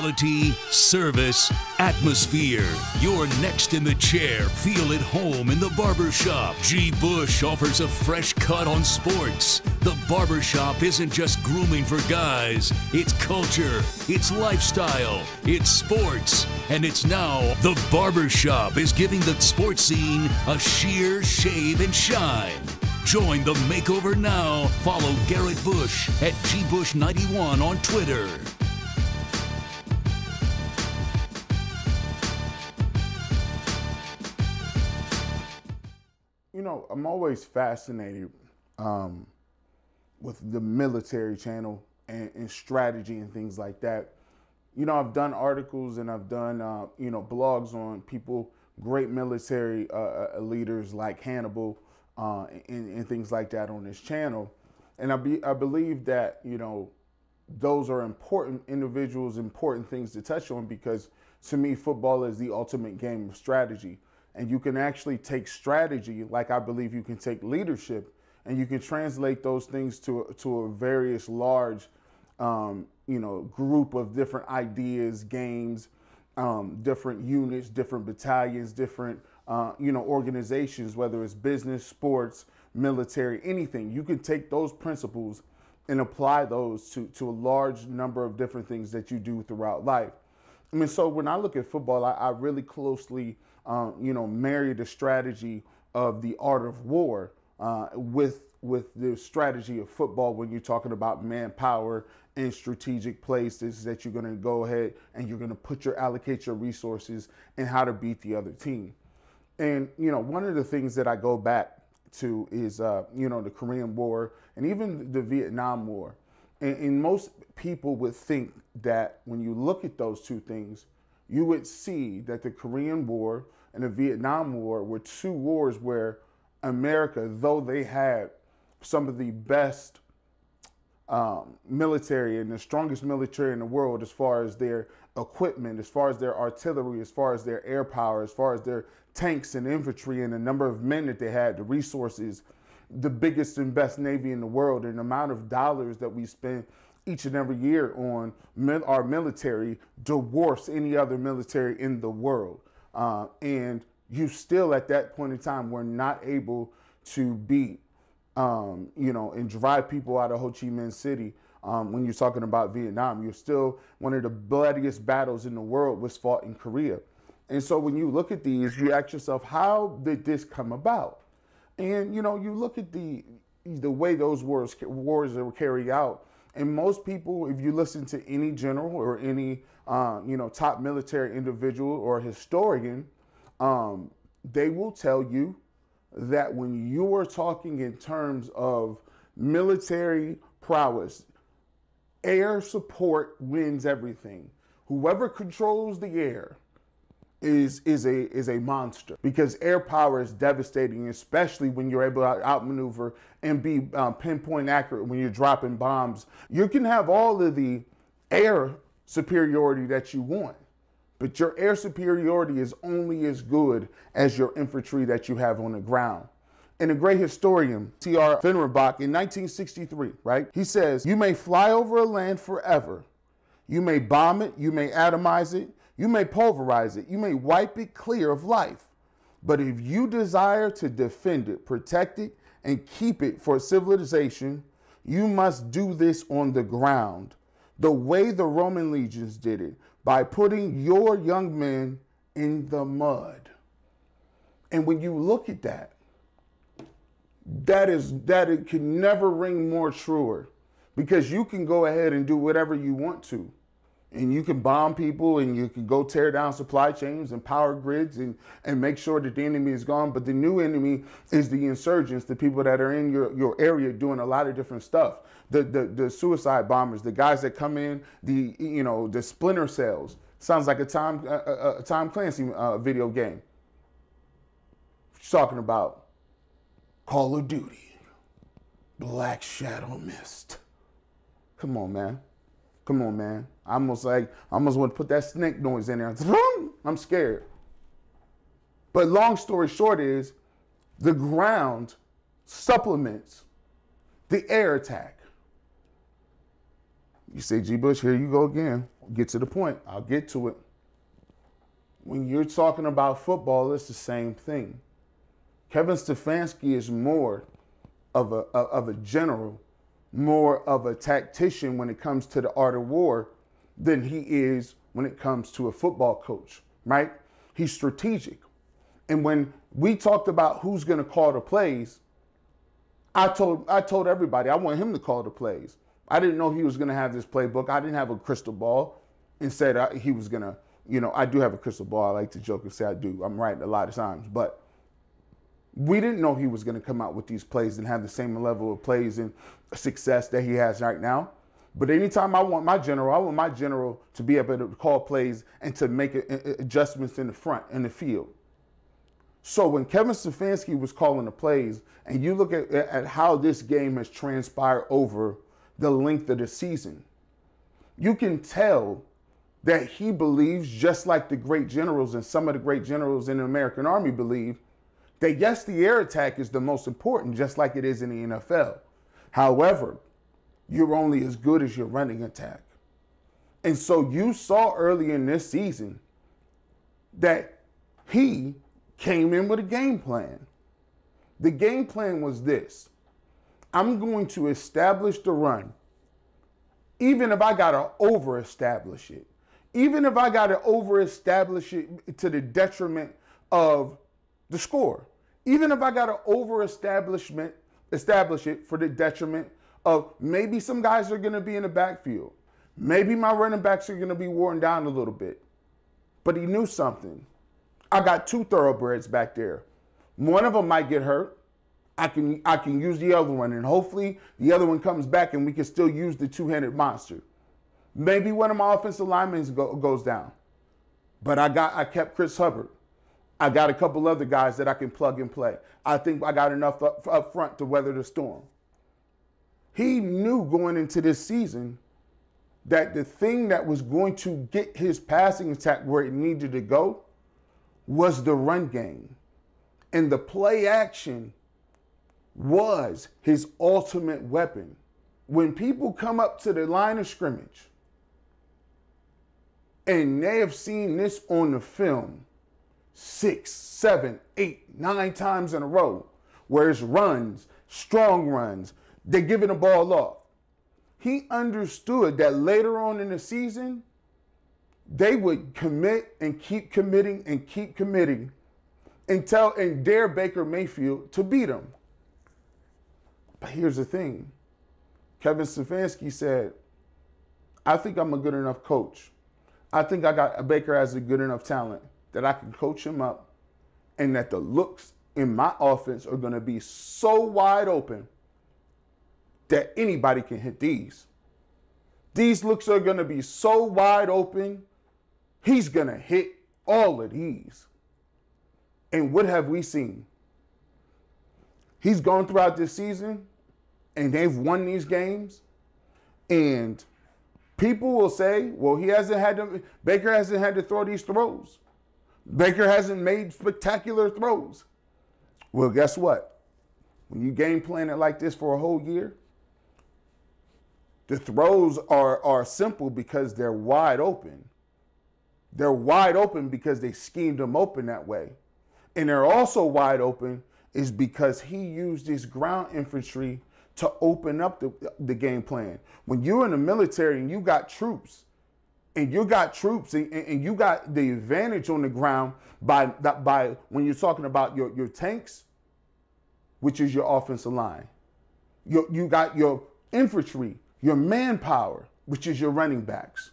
quality, service, atmosphere. You're next in the chair. Feel at home in the barbershop. G. Bush offers a fresh cut on sports. The barbershop isn't just grooming for guys. It's culture, it's lifestyle, it's sports. And it's now the barbershop is giving the sports scene a sheer shave and shine. Join the makeover now. Follow Garrett Bush at GBush91 on Twitter. You know, I'm always fascinated with the military channel and strategy and things like that. You know, I've done articles and I've done, blogs on people, great military leaders like Hannibal and things like that on this channel. And I believe that, you know, those are important individuals, important things to touch on, because to me, football is the ultimate game of strategy. And you can actually take strategy, like I believe you can take leadership, and you can translate those things to a various large, group of different ideas, games, different units, different battalions, different, organizations, whether it's business, sports, military, anything. You can take those principles and apply those to a large number of different things that you do throughout life. I mean, so when I look at football, I really closely marry the strategy of the art of war with the strategy of football when you're talking about manpower and strategic places that you're going to go ahead and you're going to allocate your resources and how to beat the other team. And, one of the things that I go back to is, the Korean War and even the Vietnam War. And most people would think that when you look at those two things, you would see that the Korean War and the Vietnam War were two wars where America, though they had some of the best military and the strongest military in the world as far as their equipment, as far as their artillery, as far as their air power, as far as their tanks and infantry and the number of men that they had, the resources, the biggest and best Navy in the world, and the amount of dollars that we spend each and every year on our military dwarfs any other military in the world. And you still, at that point in time, were not able to beat, and drive people out of Ho Chi Minh City. When you're talking about Vietnam, you're still one of the bloodiest battles in the world was fought in Korea. And so when you look at these, you ask yourself, how did this come about? And, you look at the way those wars were carried out. And most people, if you listen to any general or any, top military individual or historian, they will tell you that when you are talking in terms of military prowess, air support wins everything. Whoever controls the air is a monster, because air power is devastating, especially when you're able to outmaneuver and be pinpoint accurate when you're dropping bombs. You can have all of the air superiority that you want, but your air superiority is only as good as your infantry that you have on the ground. And a great historian, T.R. Fennerbach, in 1963, right? He says, you may fly over a land forever. You may bomb it, you may atomize it, you may pulverize it, you may wipe it clear of life. But if you desire to defend it, protect it, and keep it for civilization, you must do this on the ground, the way the Roman legions did it, by putting your young men in the mud. And when you look at that it can never ring more truer, because you can go ahead and do whatever you want to. And you can bomb people and you can go tear down supply chains and power grids and make sure that the enemy is gone. But the new enemy is the insurgents, the people that are in your area doing a lot of different stuff. The suicide bombers, the guys that come in, the splinter cells. Sounds like a Tom Clancy video game. Talking about Call of Duty, Black Shadow Mist. Come on, man. Come on, man. I almost want to put that snake noise in there. I'm scared. But long story short is, the ground supplements the air attack. You say, G. Bush, here you go again. Get to the point. I'll get to it. When you're talking about football, it's the same thing. Kevin Stefanski is more of a general, more of a tactician when it comes to the art of war than he is when it comes to a football coach, right? He's strategic. And when we talked about who's going to call the plays, I told everybody I want him to call the plays. I didn't know he was going to have this playbook. I didn't have a crystal ball and said he was going to, I do have a crystal ball. I like to joke and say I do. I'm right a lot of times. But we didn't know he was going to come out with these plays and have the same level of plays and success that he has right now. But anytime I want my general to be able to call plays and to make adjustments in the front, in the field. So when Kevin Stefanski was calling the plays, and you look at how this game has transpired over the length of the season, you can tell that he believes, just like the great generals and some of the great generals in the American Army believe, that yes, the air attack is the most important, just like it is in the NFL. However, you're only as good as your running attack. And so you saw early in this season that he came in with a game plan. The game plan was this: I'm going to establish the run, even if I got to over-establish it. Even if I got to over-establish it to the detriment of the score. Even if I got to establish it for the detriment of maybe some guys are going to be in the backfield. Maybe my running backs are going to be worn down a little bit. But he knew something. I got two thoroughbreds back there. One of them might get hurt. I can use the other one, and hopefully the other one comes back and we can still use the two-headed monster. Maybe one of my offensive linemen goes down. But I kept Chris Hubbard. I got a couple other guys that I can plug and play. I think I got enough up front to weather the storm. He knew going into this season that the thing that was going to get his passing attack where it needed to go was the run game. And the play action was his ultimate weapon. When people come up to the line of scrimmage and they have seen this on the film 6, 7, 8, 9 times in a row, where it's runs, strong runs, they're giving the ball off. He understood that later on in the season, they would commit and keep committing and keep committing and dare Baker Mayfield to beat him. But here's the thing. Kevin Stefanski said, I think I'm a good enough coach. I think Baker has a good enough talent that I can coach him up, and that the looks in my offense are going to be so wide open that anybody can hit these. These looks are going to be so wide open, he's going to hit all of these. And what have we seen? He's gone throughout this season, and they've won these games, and people will say, well, Baker hasn't had to throw these throws. Baker hasn't made spectacular throws. Well, guess what? When you game plan it like this for a whole year, the throws are simple because they're wide open. They're wide open because they schemed them open that way. And they're also wide open is because he used his ground infantry to open up the game plan. When you're in the military and you got troops, and you got the advantage on the ground by when you're talking about your tanks, which is your offensive line. You got your infantry, your manpower, which is your running backs.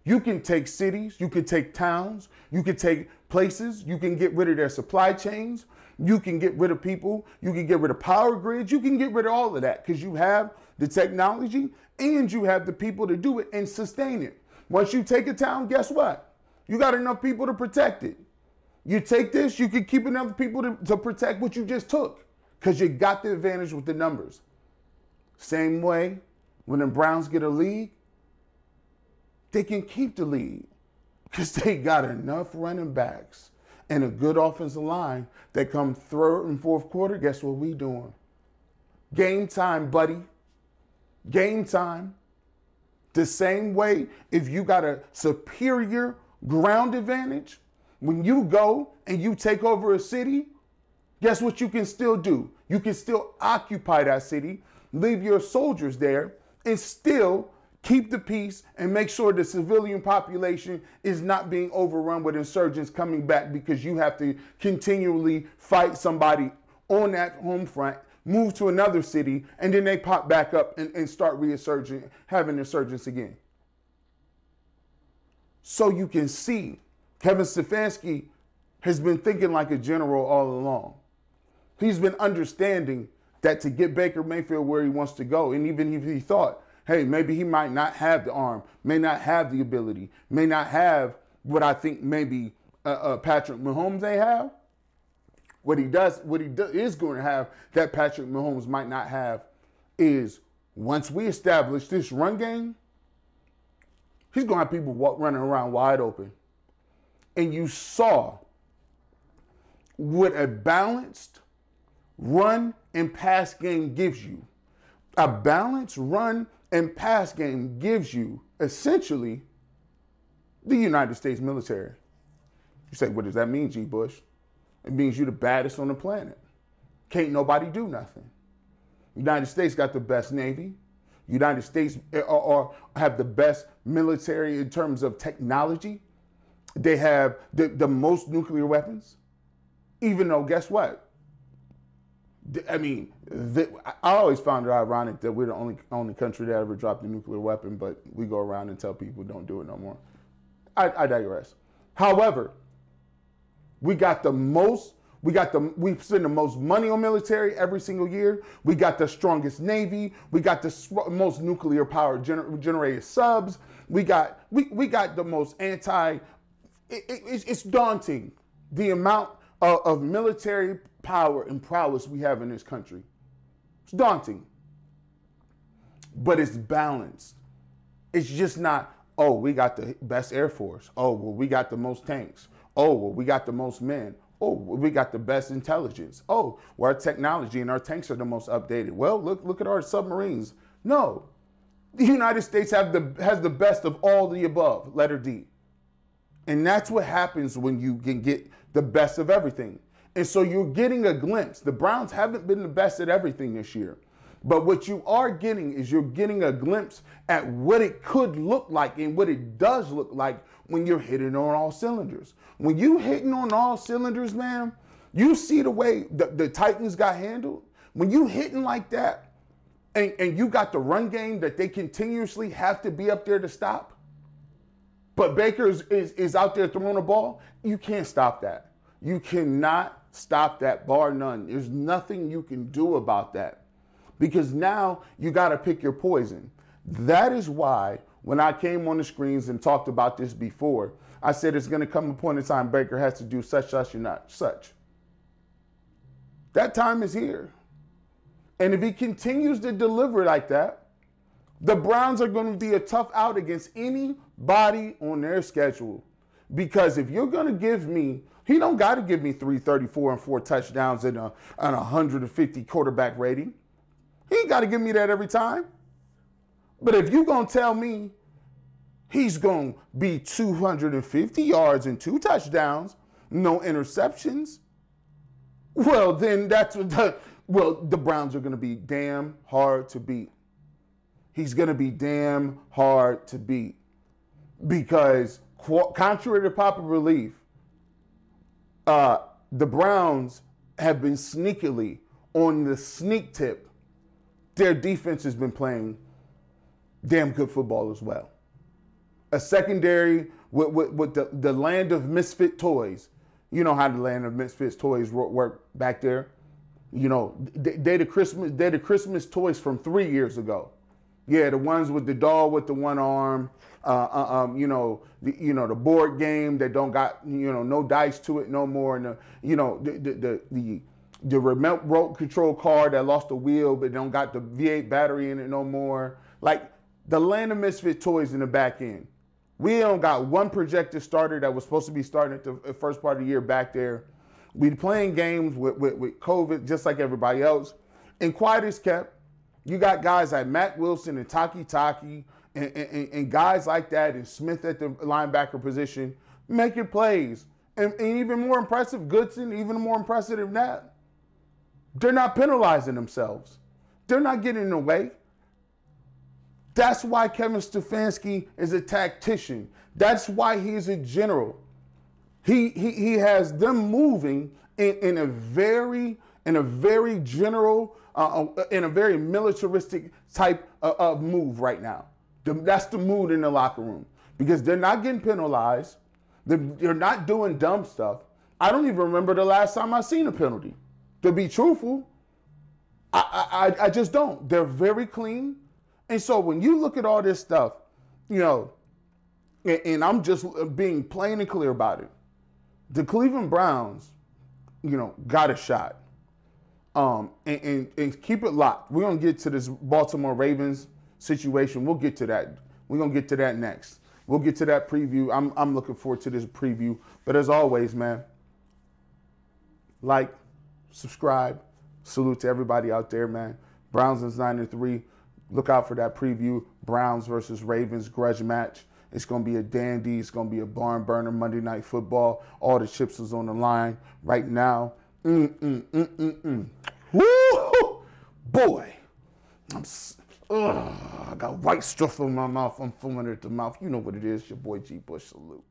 You can take cities, you can take towns, you can take places, you can get rid of their supply chains, you can get rid of people, you can get rid of power grids, you can get rid of all of that because you have the technology and you have the people to do it and sustain it. Once you take a town, guess what? You got enough people to protect it. You take this, you can keep enough people to protect what you just took because you got the advantage with the numbers. Same way, when the Browns get a lead, they can keep the lead because they got enough running backs and a good offensive line that come third and fourth quarter. Guess what we doing? Game time, buddy. Game time. The same way, if you got a superior ground advantage, when you go and you take over a city, guess what you can still do? You can still occupy that city, leave your soldiers there, and still keep the peace and make sure the civilian population is not being overrun with insurgents coming back because you have to continually fight somebody on that home front, move to another city, and then they pop back up and start having insurgents again. So you can see Kevin Stefanski has been thinking like a general all along. He's been understanding that to get Baker Mayfield where he wants to go, and even if he thought, hey, maybe he might not have the arm, may not have the ability, may not have what I think maybe Patrick Mahomes may have. What he is going to have that Patrick Mahomes might not have is once we establish this run game, he's going to have people running around wide open. And you saw what a balanced run and pass game gives you. A balanced run and pass game gives you essentially the United States military. You say, what does that mean, G. Bush? It means you're the baddest on the planet. Can't nobody do nothing. United States got the best Navy. United States have the best military in terms of technology. They have the most nuclear weapons. Even though, guess what? I mean, I always found it ironic that we're the only country that ever dropped a nuclear weapon, but we go around and tell people don't do it no more. I digress. However, we spend the most money on military every single year. We got the strongest Navy. We got the most nuclear power generated subs. We got the most it's daunting the amount of military power and prowess we have in this country. It's daunting. But it's balanced. It's just not, oh, we got the best Air Force. Oh, well, we got the most tanks. Oh, well, we got the most men. Oh, we got the best intelligence. Oh, well, our technology and our tanks are the most updated. Well, look at our submarines. No, the United States has the best of all the above, letter D. And that's what happens when you can get the best of everything. And so you're getting a glimpse. The Browns haven't been the best at everything this year. But what you are getting is you're getting a glimpse at what it could look like and what it does look like when you're hitting on all cylinders. When you hitting on all cylinders, man, you see the way the Titans got handled. When you hitting like that and you got the run game that they continuously have to be up there to stop, but Baker is out there throwing the ball, you can't stop that. You cannot stop that, bar none. There's nothing you can do about that because now you got to pick your poison. That is why when I came on the screens and talked about this before, I said it's going to come a point in time Baker has to do such, and not such. That time is here. And if he continues to deliver like that, the Browns are going to be a tough out against anybody on their schedule. Because if you're going to give me, he don't got to give me 334 and 4 touchdowns and a 150 quarterback rating. He ain't got to give me that every time. But if you're going to tell me he's going to be 250 yards and 2 touchdowns, no interceptions, well, then the Browns are going to be damn hard to beat. He's going to be damn hard to beat because contrary to popular belief, the Browns have been sneakily on the sneak tip. Their defense has been playing damn good football as well. A secondary with the land of misfit toys. You know how the land of misfit toys work back there. You know, they're the Christmas toys from 3 years ago. Yeah, the ones with the doll with the one arm. The board game that don't got no dice to it no more, and the remote control car that lost the wheel but don't got the V8 battery in it no more. Like the land of misfit toys in the back end. We don't got one projected starter that was supposed to be starting at the first part of the year back there. We playing games with COVID just like everybody else. And quiet as kept, you got guys like Matt Wilson and Taki And guys like that, and Smith at the linebacker position, making plays. And even more impressive, Goodson, even more impressive than that, they're not penalizing themselves. They're not getting in the way. That's why Kevin Stefanski is a tactician. That's why he's a general. He has them moving in a very general, in a very militaristic type of move right now. That's the mood in the locker room because they're not getting penalized. They're not doing dumb stuff. I don't even remember the last time I seen a penalty. To be truthful, I just don't. They're very clean. And so when you look at all this stuff, you know, and I'm just being plain and clear about it, the Cleveland Browns, you know, got a shot. And keep it locked. We're going to get to this Baltimore Ravens situation. We'll get to that. We're going to get to that next. We'll get to that preview. I'm looking forward to this preview. But as always, man, like, subscribe. Salute to everybody out there, man. Browns is 9-3. Look out for that preview. Browns versus Ravens grudge match. It's going to be a dandy. It's going to be a barn burner Monday Night Football. All the chips is on the line right now. Woo! Boy, I got white stuff in my mouth. I'm foaming at the mouth. You know what it is. Your boy G. Bush. Salute.